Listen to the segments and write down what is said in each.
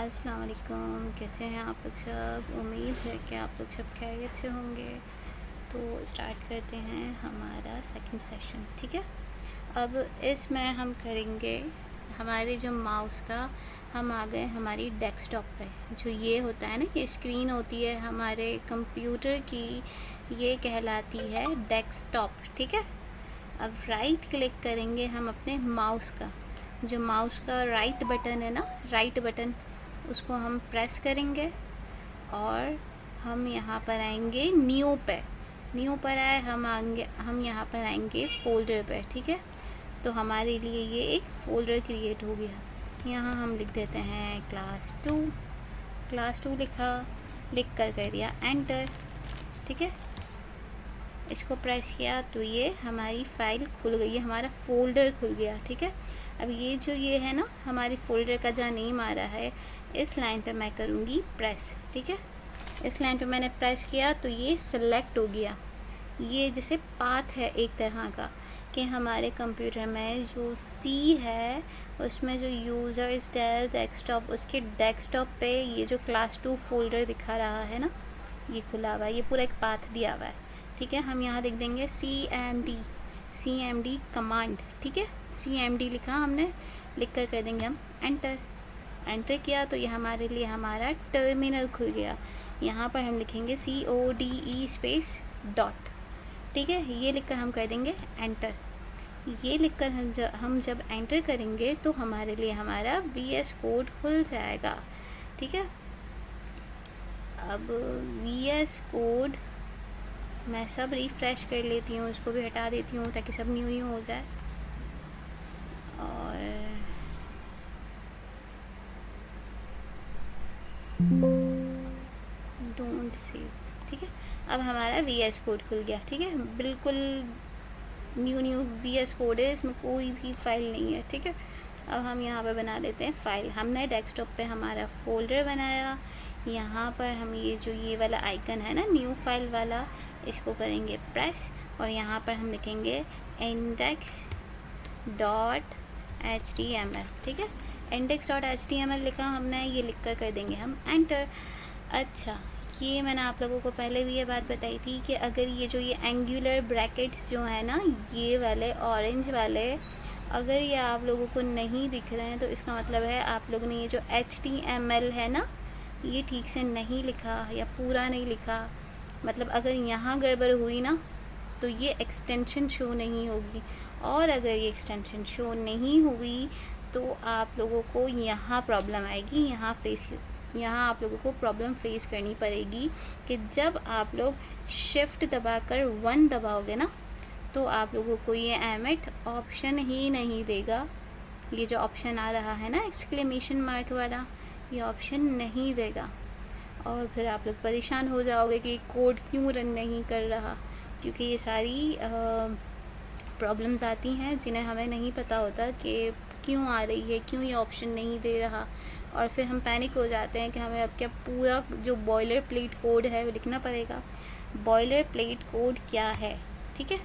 अस्सलाम वालेकुम। कैसे हैं आप लोग सब? उम्मीद है कि आप लोग सब खैरियत से होंगे। तो स्टार्ट करते हैं हमारा सेकंड सेशन। ठीक है, अब इसमें हम करेंगे हमारे जो माउस का, हम आ गए हमारी डेस्कटॉप पे। जो ये होता है ना कि स्क्रीन होती है हमारे कंप्यूटर की, ये कहलाती है डेस्कटॉप। ठीक है, अब राइट क्लिक करेंगे हम अपने माउस का, जो माउस का राइट बटन है ना, राइट बटन, उसको हम प्रेस करेंगे और हम यहाँ पर आएंगे न्यू पे। न्यू पर आए हम यहाँ पर आएंगे फ़ोल्डर पे। ठीक है, तो हमारे लिए ये एक फ़ोल्डर क्रिएट हो गया। यहाँ हम लिख देते हैं क्लास टू लिख कर दिया एंटर। ठीक है, इसको प्रेस किया तो ये हमारी फ़ाइल खुल गई है, हमारा फ़ोल्डर खुल गया। ठीक है, अब ये है ना हमारी फ़ोल्डर का जहाँ नेम आ रहा है, इस लाइन पे मैं करूँगी प्रेस। ठीक है, इस लाइन पे मैंने प्रेस किया तो ये सिलेक्ट हो गया। ये जैसे पाथ है एक तरह का कि हमारे कंप्यूटर में जो सी है उसमें जो यूज़र्स डेल डेस्कटॉप, उसके डेस्कटॉप पे ये जो क्लास 2 फ़ोल्डर दिखा रहा है ना, ये खुला हुआ है, ये पूरा एक पाथ दिया हुआ है। ठीक है, हम यहाँ लिख देंगे सी एम डी कमांड। ठीक है, CMD लिखा हमने, लिख कर देंगे हम एंटर किया तो ये हमारे लिए हमारा टर्मिनल खुल गया। यहाँ पर हम लिखेंगे CODE स्पेस डॉट। ठीक है, ये लिखकर हम कर देंगे एंटर। ये लिखकर हम जब एंटर करेंगे तो हमारे लिए हमारा VS कोड खुल जाएगा। ठीक है, अब VS कोड मैं सब रिफ़्रेश कर लेती हूँ, इसको भी हटा देती हूँ ताकि सब न्यू हो जाए। और डोंट सी। ठीक है, अब हमारा VS कोड खुल गया। ठीक है, बिल्कुल न्यू VS कोड है, इसमें कोई भी फाइल नहीं है। ठीक है, अब हम यहाँ पर बना लेते हैं फ़ाइल। हमने डेस्कटॉप पे हमारा फ़ोल्डर बनाया, यहाँ पर हम ये वाला आइकन है ना न्यू फाइल वाला, इसको करेंगे प्रेस और यहाँ पर हम लिखेंगे index.html। ठीक है, index.html लिखा हमने, ये लिख कर देंगे हम एंटर। अच्छा, ये मैंने आप लोगों को पहले भी ये बात बताई थी कि अगर ये एंगुलर ब्रैकेट्स जो है ना, ये वाले ऑरेंज वाले, अगर ये आप लोगों को नहीं दिख रहे हैं तो इसका मतलब है आप लोगों ने ये जो HTML है ना, ये ठीक से नहीं लिखा या पूरा नहीं लिखा। मतलब अगर यहाँ गड़बड़ हुई ना तो ये एक्सटेंशन शो नहीं होगी, और अगर ये एक्सटेंशन शो नहीं हुई तो आप लोगों को यहाँ प्रॉब्लम आएगी। यहाँ आप लोगों को प्रॉब्लम फेस करनी पड़ेगी कि जब आप लोग शिफ्ट दबाकर 1 दबाओगे ना तो आप लोगों को ये एमिट ऑप्शन ही नहीं देगा। ये जो ऑप्शन आ रहा है ना एक्सक्लेमेशन मार्क वाला, ये ऑप्शन नहीं देगा और फिर आप लोग परेशान हो जाओगे कि कोड क्यों रन नहीं कर रहा, क्योंकि ये सारी प्रॉब्लम्स आती हैं जिन्हें हमें नहीं पता होता कि क्यों आ रही है, क्यों ये ऑप्शन नहीं दे रहा, और फिर हम पैनिक हो जाते हैं कि हमें अब क्या पूरा जो बॉयलर प्लेट कोड है वो लिखना पड़ेगा। बॉयलर प्लेट कोड क्या है? ठीक है,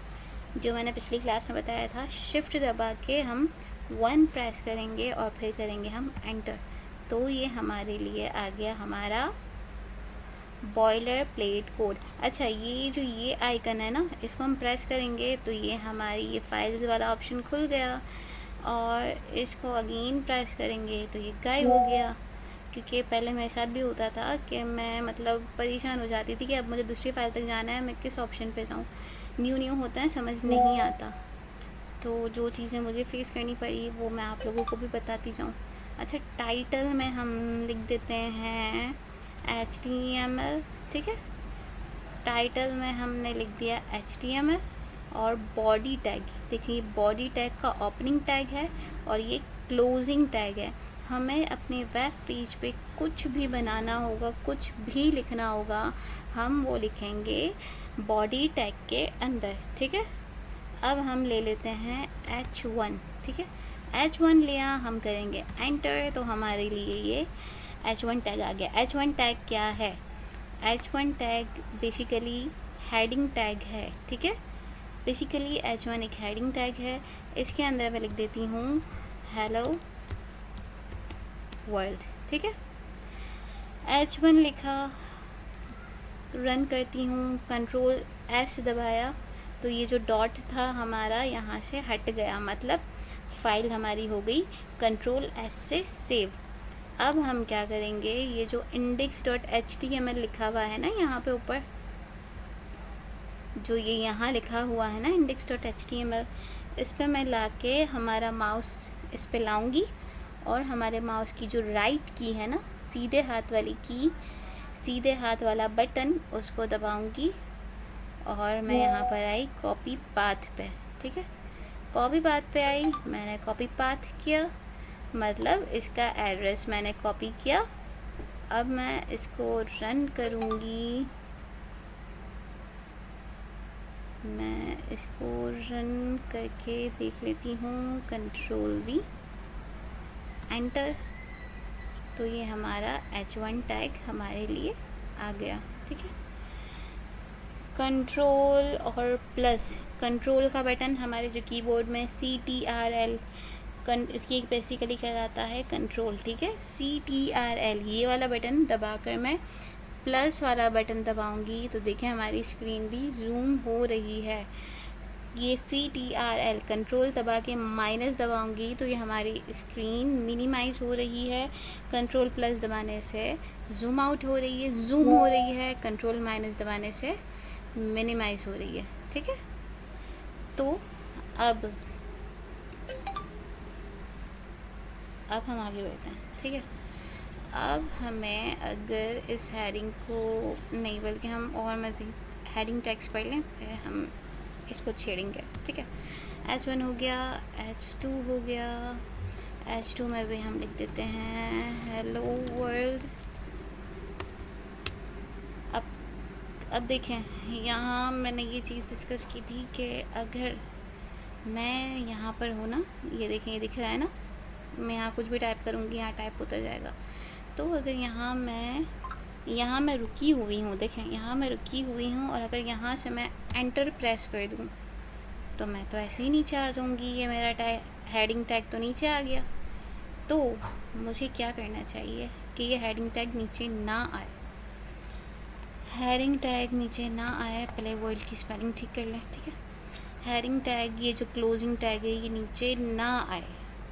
जो मैंने पिछली क्लास में बताया था, शिफ्ट दबा के हम 1 प्रेस करेंगे और फिर करेंगे हम एंटर, तो ये हमारे लिए आ गया हमारा बॉयलर प्लेट कोड। अच्छा, ये आइकन है ना, इसको हम प्रेस करेंगे तो ये हमारी ये फाइल्स वाला ऑप्शन खुल गया, और इसको अगेन प्रेस करेंगे तो ये गायब हो गया। क्योंकि पहले मेरे साथ भी होता था कि मैं मतलब परेशान हो जाती थी कि अब मुझे दूसरी फाइल तक जाना है, मैं किस ऑप्शन पे जाऊँ। न्यू होता है, समझ नहीं आता, तो जो चीज़ें मुझे फेस करनी पड़ी वो मैं आप लोगों को भी बताती जाऊँ। अच्छा, टाइटल में हम लिख देते हैं HTML। ठीक है, टाइटल में हमने लिख दिया HTML, और बॉडी टैग, देखिए बॉडी टैग का ओपनिंग टैग है और ये क्लोजिंग टैग है। हमें अपने वेब पेज पे कुछ भी बनाना होगा, कुछ भी लिखना होगा, हम वो लिखेंगे बॉडी टैग के अंदर। ठीक है, अब हम ले लेते हैं H1। ठीक है, H1 लिया, हम करेंगे एंटर तो हमारे लिए ये H1 टैग आ गया। H1 टैग क्या है? H1 tag basically heading tag है। ठीक है, बेसिकली H1 एक हेडिंग टैग है। इसके अंदर मैं लिख देती हूँ हेलो वर्ल्ड। ठीक है, H1 लिखा, रन करती हूँ, कंट्रोल एस दबाया तो ये जो डॉट था हमारा यहाँ से हट गया, मतलब फाइल हमारी हो गई कंट्रोल एस से सेव। अब हम क्या करेंगे, ये जो index.html लिखा हुआ है ना यहाँ पे ऊपर, जो ये यहाँ लिखा हुआ है ना index.html, इस पर मैं लाके हमारा माउस इस पे लाऊंगी और हमारे माउस की जो राइट की है ना, सीधे हाथ वाली की, सीधे हाथ वाला बटन, उसको दबाऊंगी और मैं यहाँ पर आई कॉपी पाथ पे। ठीक है, कॉपी पाथ पे आई, मैंने कॉपी पाथ किया, मतलब इसका एड्रेस मैंने कॉपी किया। अब मैं इसको रन करूँगी, मैं इसको रन करके देख लेती हूँ, कंट्रोल V, एंटर, तो ये हमारा H1 टैग हमारे लिए आ गया। ठीक है, कंट्रोल और प्लस, कंट्रोल का बटन हमारे जो कीबोर्ड में CTRL, इसकी बेसिकली कहलाता है कंट्रोल। ठीक है, CTRL ये वाला बटन दबाकर मैं प्लस वाला बटन दबाऊंगी तो देखें हमारी स्क्रीन भी जूम हो रही है। ये CTRL कंट्रोल दबा के माइनस दबाऊंगी तो ये हमारी स्क्रीन मिनिमाइज़ हो रही है, कंट्रोल प्लस दबाने से जूम आउट हो रही है, जूम हो रही है, कंट्रोल माइनस दबाने से मिनिमाइज़ हो रही है। ठीक है, तो अब हम आगे बढ़ते हैं। ठीक है, अब हमें अगर इस हेडिंग को नहीं, बल्कि हम और मज़ीद हेडिंग टैग्स पढ़ लें, फिर हम इसको छेड़ेंगे। ठीक है, H1 हो गया, H2 हो गया, H2 में भी हम लिख देते हैं हेलो वर्ल्ड। अब देखें, यहाँ मैंने ये चीज़ डिस्कस की थी कि अगर मैं यहाँ पर हूँ ना, ये देखें, ये दिख रहा है ना, मैं यहाँ कुछ भी टाइप करूँगी यहाँ टाइप होता जाएगा। तो अगर यहाँ मैं रुकी हुई हूँ, देखें यहाँ मैं रुकी हुई हूँ, और अगर यहाँ से मैं एंटर प्रेस कर दूँ तो मैं तो ऐसे ही नीचे आ जाऊँगी, ये मेरा हेडिंग टैग तो नीचे आ गया। तो मुझे क्या करना चाहिए कि ये हेडिंग टैग नीचे ना आए, हेडिंग टैग नीचे ना आए, पहले वर्ड की स्पेलिंग ठीक कर लें। ठीक है, हेडिंग टैग, ये जो क्लोजिंग टैग है ये नीचे ना आए,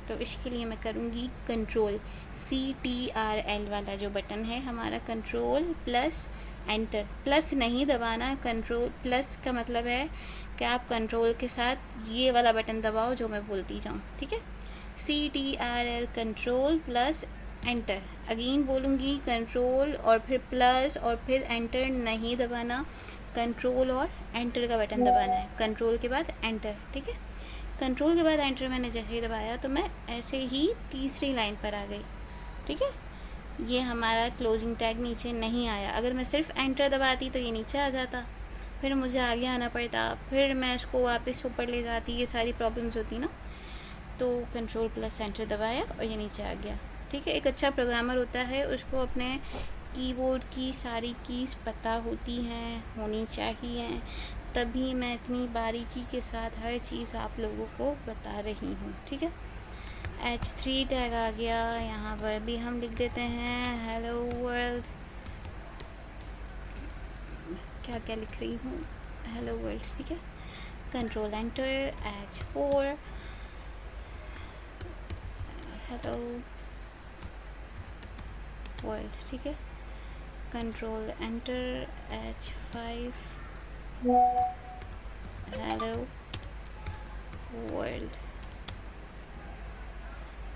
तो इसके लिए मैं करूँगी कंट्रोल CTRL वाला जो बटन है हमारा, कंट्रोल प्लस एंटर, प्लस नहीं दबाना, कंट्रोल प्लस का मतलब है कि आप कंट्रोल के साथ ये वाला बटन दबाओ जो मैं बोलती जाऊँ। ठीक है, CTRL control plus enter, again बोलूँगी कंट्रोल और फिर प्लस और फिर एंटर नहीं दबाना, कंट्रोल और एंटर का बटन दबाना है, कंट्रोल के बाद एंटर। ठीक है, कंट्रोल के बाद एंटर मैंने जैसे ही दबाया तो मैं ऐसे ही तीसरी लाइन पर आ गई। ठीक है, ये हमारा क्लोजिंग टैग नीचे नहीं आया। अगर मैं सिर्फ एंटर दबाती तो ये नीचे आ जाता, फिर मुझे आगे आना पड़ता, फिर मैं उसको वापस ऊपर ले जाती, ये सारी प्रॉब्लम्स होती ना। तो कंट्रोल प्लस एंटर दबाया और ये नीचे आ गया। ठीक है, एक अच्छा प्रोग्रामर होता है, उसको अपने कीबोर्ड की सारी कीज़ पता होती हैं, होनी चाहिए, तभी मैं इतनी बारीकी के साथ हर चीज़ आप लोगों को बता रही हूँ। ठीक है, H3 टैग आ गया, यहाँ पर भी हम लिख देते हैं हेलो वर्ल्ड, क्या क्या लिख रही हूँ, हेलो वर्ल्ड। ठीक है, control enter, H4 hello world. ठीक है, control enter, H5 hello world,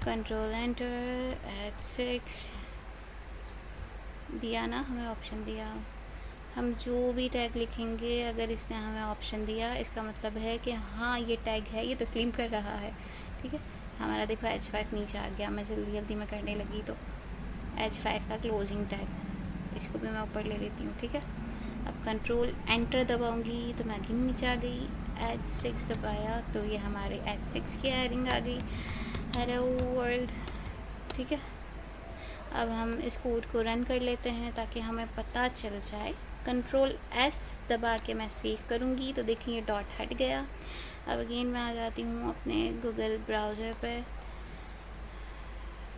control enter, H6 दिया ना, हमें ऑप्शन दिया, हम जो भी टैग लिखेंगे अगर इसने हमें ऑप्शन दिया इसका मतलब है कि हाँ ये टैग है, ये तस्लीम कर रहा है। ठीक है, हमारा देखो H5 नीचे आ गया, मैं जल्दी में करने लगी तो H5 का क्लोजिंग टैग, इसको भी मैं ऊपर ले लेती हूँ। ठीक है, अब कंट्रोल एंटर दबाऊंगी तो मैं अगेन नीचे आ गई, H6 दबाया तो ये हमारे H6 की हेडिंग आ गई, हेलो वर्ल्ड। ठीक है, अब हम इस कोड को रन कर लेते हैं ताकि हमें पता चल जाए। कंट्रोल S दबा के मैं सेव करूँगी तो देखिए ये डॉट हट गया। अब अगेन मैं आ जाती हूँ अपने गूगल ब्राउज़र पर,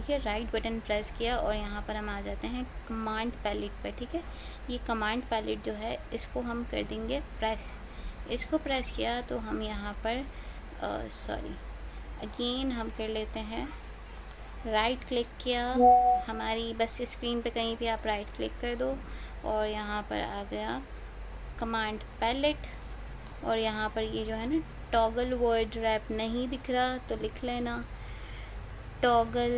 ठीक है, राइट बटन प्रेस किया और यहाँ पर हम आ जाते हैं कमांड पैलेट पर। ठीक है, ये कमांड पैलेट जो है इसको हम कर देंगे प्रेस। इसको प्रेस किया तो हम यहाँ पर अगेन हम कर लेते हैं राइट क्लिक किया, हमारी बस स्क्रीन पे कहीं भी आप राइट क्लिक कर दो और यहाँ पर आ गया कमांड पैलेट। और यहाँ पर ये जो है ना टॉगल वर्ड रैप नहीं दिख रहा तो लिख लेना टॉगल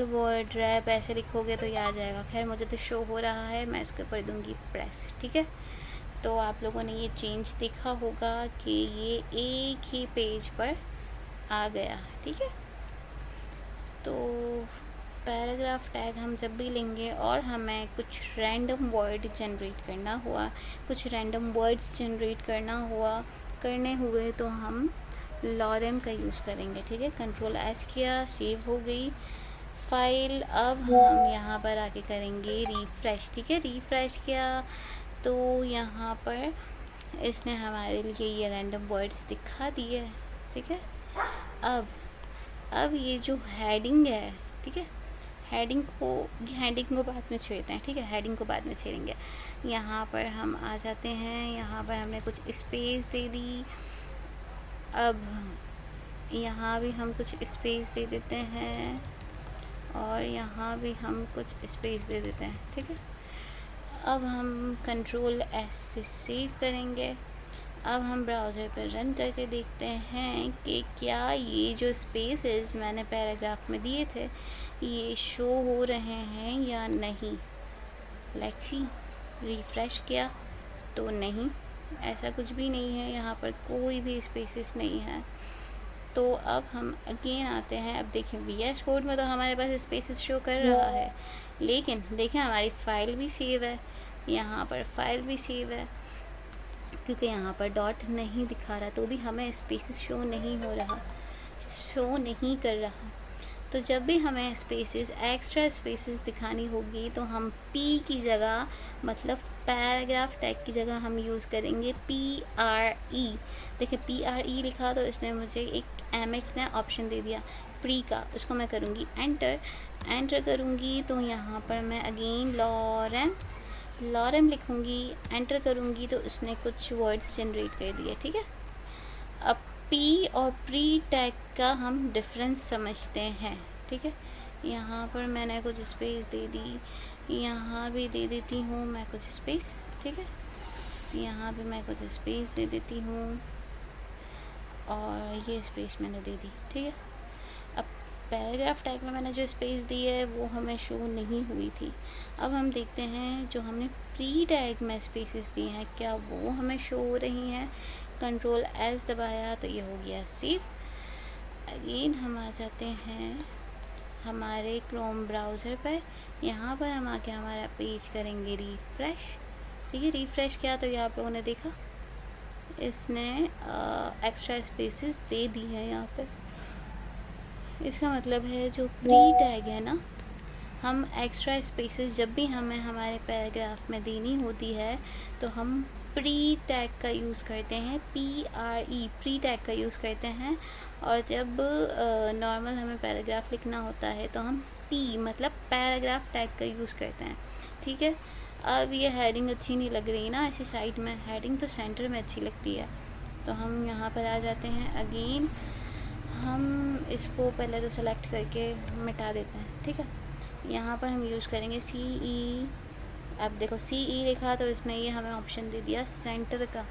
वर्ड रैप, ऐसे लिखोगे तो ये आ जाएगा। खैर मुझे तो शो हो रहा है, मैं इसके ऊपर दूँगी प्रेस। ठीक है, तो आप लोगों ने ये चेंज देखा होगा कि ये एक ही पेज पर आ गया। ठीक है, तो पैराग्राफ टैग हम जब भी लेंगे और हमें कुछ रैंडम वर्ड जनरेट करना हुआ, कुछ रैंडम वर्ड्स जनरेट करने हुए तो हम लॉरेम का यूज़ करेंगे। ठीक है, कंट्रोल एस किया, सेव हो गई फाइल। अब हम यहाँ पर आके करेंगे रिफ़्रेश। ठीक है, रिफ़्रेश किया तो यहाँ पर इसने हमारे लिए ये रैंडम वर्ड्स दिखा दिए। ठीक है, अब ये जो हेडिंग है, ठीक है, हेडिंग को बाद में छेड़ते हैं। ठीक है, हेडिंग को बाद में छेड़ेंगे। यहाँ पर हम आ जाते हैं, यहाँ पर हमने कुछ स्पेस दे दी। अब यहाँ भी हम कुछ स्पेस दे देते हैं और यहाँ भी हम कुछ स्पेस दे देते हैं। ठीक है, अब हम कंट्रोल एस से सेव करेंगे। अब हम ब्राउज़र पर रन करके देखते हैं कि क्या ये जो स्पेसेस मैंने पैराग्राफ में दिए थे ये शो हो रहे हैं या नहीं। लेट्स सी, रिफ़्रेश किया तो नहीं, ऐसा कुछ भी नहीं है, यहाँ पर कोई भी स्पेसेस नहीं है। तो अब हम अगेन आते हैं। अब देखें VS कोड में तो हमारे पास स्पेसेस शो कर रहा है, लेकिन देखें हमारी फ़ाइल भी सेव है, यहाँ पर फाइल भी सेव है, क्योंकि यहाँ पर डॉट नहीं दिखा रहा तो भी हमें स्पेसेस शो नहीं कर रहा। तो जब भी हमें एक्स्ट्रा स्पेसेस दिखानी होगी तो हम P की जगह, मतलब पैराग्राफ टैग की जगह हम यूज़ करेंगे PRE। देखिए PRE लिखा तो इसने मुझे एक MX ने ऑप्शन दे दिया प्री का, उसको मैं करूँगी एंटर करूँगी तो यहाँ पर मैं अगेन लॉरेम लिखूँगी, एंटर करूँगी तो उसने कुछ वर्ड्स जनरेट कर दिए। ठीक है, अब पी और प्री टैग का हम डिफरेंस समझते हैं। ठीक है, यहाँ पर मैंने कुछ स्पेस दे दी, यहाँ भी दे देती हूँ मैं कुछ स्पेस। ठीक है, यहाँ भी मैं कुछ स्पेस दे देती हूँ और ये स्पेस मैंने दे दी। ठीक है, अब पैराग्राफ टैग में मैंने जो स्पेस दी है वो हमें शो नहीं हुई थी। अब हम देखते हैं जो हमने प्री टैग में स्पेसेस दी हैं क्या वो हमें शो हो रही हैं। कंट्रोल एस दबाया तो ये हो गया सेव। अगेन हम आ जाते हैं हमारे क्रोम ब्राउज़र पर, यहाँ पर हम आके हमारा पेज करेंगे रिफ़्रेश। ठीक है, रिफ़्रेश किया तो ये आप लोगों ने देखा इसने एक्स्ट्रा स्पेसेस दे दी है यहाँ पर। इसका मतलब है जो प्री टैग है ना, हम एक्स्ट्रा स्पेसेस जब भी हमें हमारे पैराग्राफ में देनी होती है तो हम प्री टैग का यूज़ करते हैं, PRE प्री टैग का यूज़ करते हैं। और जब नॉर्मल हमें पैराग्राफ लिखना होता है तो हम P मतलब पैराग्राफ टैग का यूज़ करते हैं। ठीक है, अब ये हेडिंग अच्छी नहीं लग रही ना ऐसी साइड में, हेडिंग तो सेंटर में अच्छी लगती है। तो हम यहाँ पर आ जाते हैं, अगेन हम इसको पहले तो सेलेक्ट करके मिटा देते हैं। ठीक है, यहाँ पर हम यूज़ करेंगे CE। अब देखो CE लिखा तो इसने ये हमें ऑप्शन दे दिया सेंटर का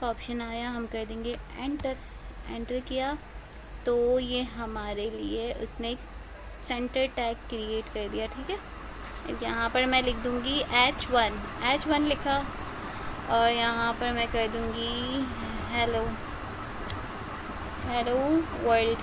ऑप्शन आया, हम कर देंगे एंटर किया तो ये हमारे लिए उसने एक सेंटर टैग क्रिएट कर दिया। ठीक है, यहाँ पर मैं लिख दूँगी H1 लिखा और यहाँ पर मैं कर दूँगी हेलो वर्ल्ड।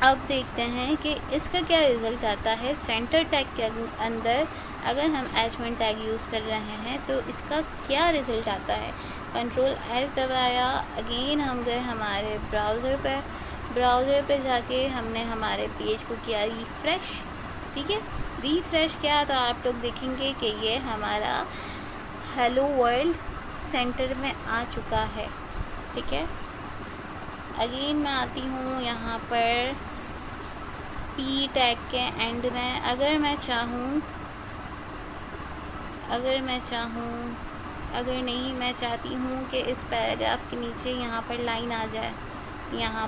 अब देखते हैं कि इसका क्या रिज़ल्ट आता है। सेंटर टैग के अंदर अगर हम H1 टैग यूज़ कर रहे हैं तो इसका क्या रिज़ल्ट आता है। कंट्रोल एस दबाया, अगेन हम गए हमारे ब्राउज़र पे जाके हमने हमारे पेज को किया रिफ़्रेश। ठीक है, रिफ़्रेश किया तो आप लोग देखेंगे कि ये हमारा हेलो वर्ल्ड सेंटर में आ चुका है। ठीक है, अगेन मैं आती हूँ यहाँ पर पी टैग के एंड में अगर मैं चाहूँ, अगर नहीं मैं चाहती हूँ कि इस पैराग्राफ के नीचे यहाँ पर लाइन आ जाए, यहाँ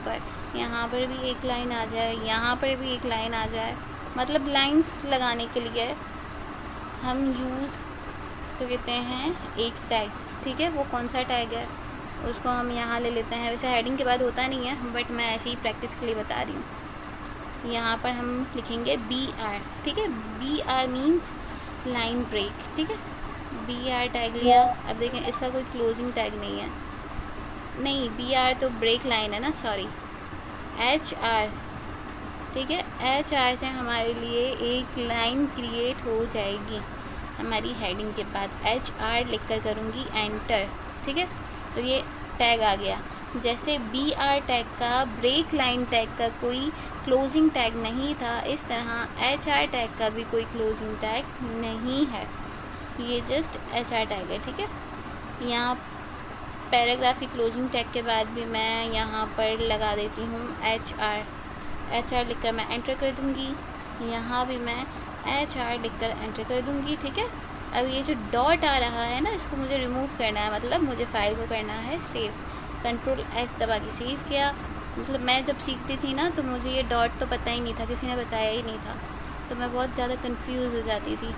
पर भी एक लाइन आ जाए, यहाँ पर भी एक लाइन आ जाए, मतलब लाइंस लगाने के लिए हम यूज़ तो कहते हैं एक टैग। ठीक है, वो कौन सा टैग है उसको हम यहाँ ले लेते हैं। वैसे हेडिंग के बाद होता नहीं है, बट मैं ऐसे ही प्रैक्टिस के लिए बता रही हूँ। यहाँ पर हम लिखेंगे BR। ठीक है, BR मीन्स लाइन ब्रेक। ठीक है, BR टैग लिया। अब देखें इसका कोई क्लोजिंग टैग नहीं है, नहीं BR तो ब्रेक लाइन है ना, सॉरी HR। ठीक है, HR से हमारे लिए एक लाइन क्रिएट हो जाएगी हमारी हेडिंग के बाद। HR लिख कर करूँगी एंटर। ठीक है, तो ये टैग आ गया। जैसे BR टैग का, ब्रेक लाइन टैग का कोई क्लोजिंग टैग नहीं था, इस तरह HR टैग का भी कोई क्लोजिंग टैग नहीं है, ये जस्ट HR टैग है। ठीक है, यहाँ पैराग्राफ की क्लोजिंग टैग के बाद भी मैं यहाँ पर लगा देती हूँ HR लिखकर मैं एंटर कर दूँगी। यहाँ भी मैं HR लिखकर एंटर कर दूँगी। ठीक है, अब ये जो डॉट आ रहा है ना, इसको मुझे रिमूव करना है, मतलब मुझे फ़ाइल को करना है सेव। Ctrl+S दबा के सेव किया। मतलब मैं जब सीखती थी ना तो मुझे ये डॉट तो पता ही नहीं था, किसी ने बताया ही नहीं था, तो मैं बहुत ज़्यादा कंफ्यूज हो जाती थी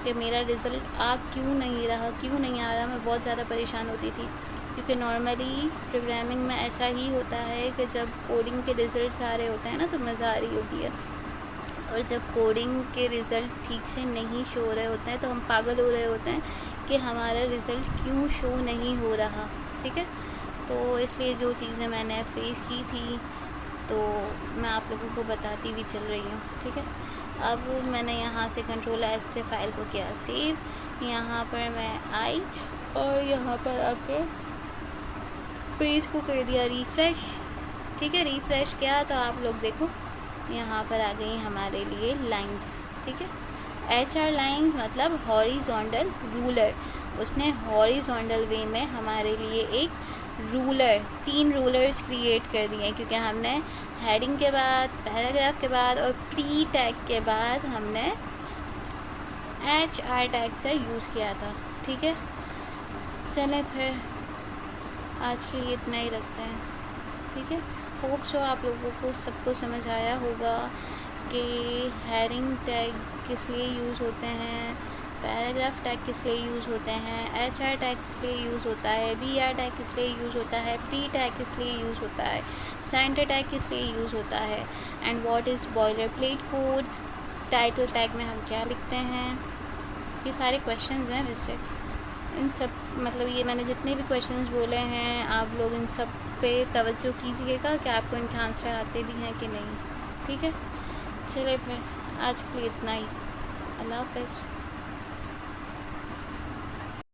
कि मेरा रिज़ल्ट क्यों नहीं आ रहा। मैं बहुत ज़्यादा परेशान होती थी, क्योंकि नॉर्मली प्रोग्रामिंग में ऐसा ही होता है कि जब कोडिंग के रिज़ल्ट आ रहे होते हैं ना तो मज़ा आ रही होती है, और जब कोडिंग के रिज़ल्ट ठीक से नहीं शो हो रहे होते हैं तो हम पागल हो रहे होते हैं कि हमारा रिज़ल्ट क्यों शो नहीं हो रहा। ठीक है, तो इसलिए जो चीज़ें मैंने फेस की थी तो मैं आप लोगों को बताती भी चल रही हूँ। ठीक है, अब मैंने यहाँ से Ctrl+S से फ़ाइल को किया सेव। यहाँ पर मैं आई और यहाँ पर आके पेज को कर दिया रिफ़्रेश। ठीक है, रिफ़्रेश किया तो आप लोग देखो यहाँ पर आ गई हमारे लिए लाइंस। ठीक है, HR लाइंस मतलब हॉरिजॉन्टल रूलर। उसने हॉरिजॉन्टल वे में हमारे लिए एक रूलर, 3 रूलर्स क्रिएट कर दिए, क्योंकि हमने हेडिंग के बाद, पैराग्राफ के बाद और प्री टैग के बाद हमने HR टैग का यूज़ किया था। ठीक है, चलें फिर आज के लिए इतना ही रखते हैं। ठीक है, होप सो आप लोगों को सबको समझ आया होगा कि हेडिंग टैग किस लिए यूज़ होते हैं, पैराग्राफ टैग किस लिए यूज़ होते हैं, HR टैग किस लिए यूज़ होता है, BR टैग किस लिए यूज़ होता है, प्री टैग किस लिए यूज़ होता है, सेंटर टैग किस लिए यूज़ होता है, and what is boiler plate code, title tag में हम क्या लिखते हैं। ये सारे क्वेश्चंस हैं। वैसे इन सब मतलब ये मैंने जितने भी क्वेश्चंस बोले हैं आप लोग इन सब पे तवज्जो कीजिएगा कि आपको इनके आंसर आते भी हैं कि नहीं। ठीक है, चलिए फिर आज के लिए इतना ही। अल्लाह हाफ़िज़।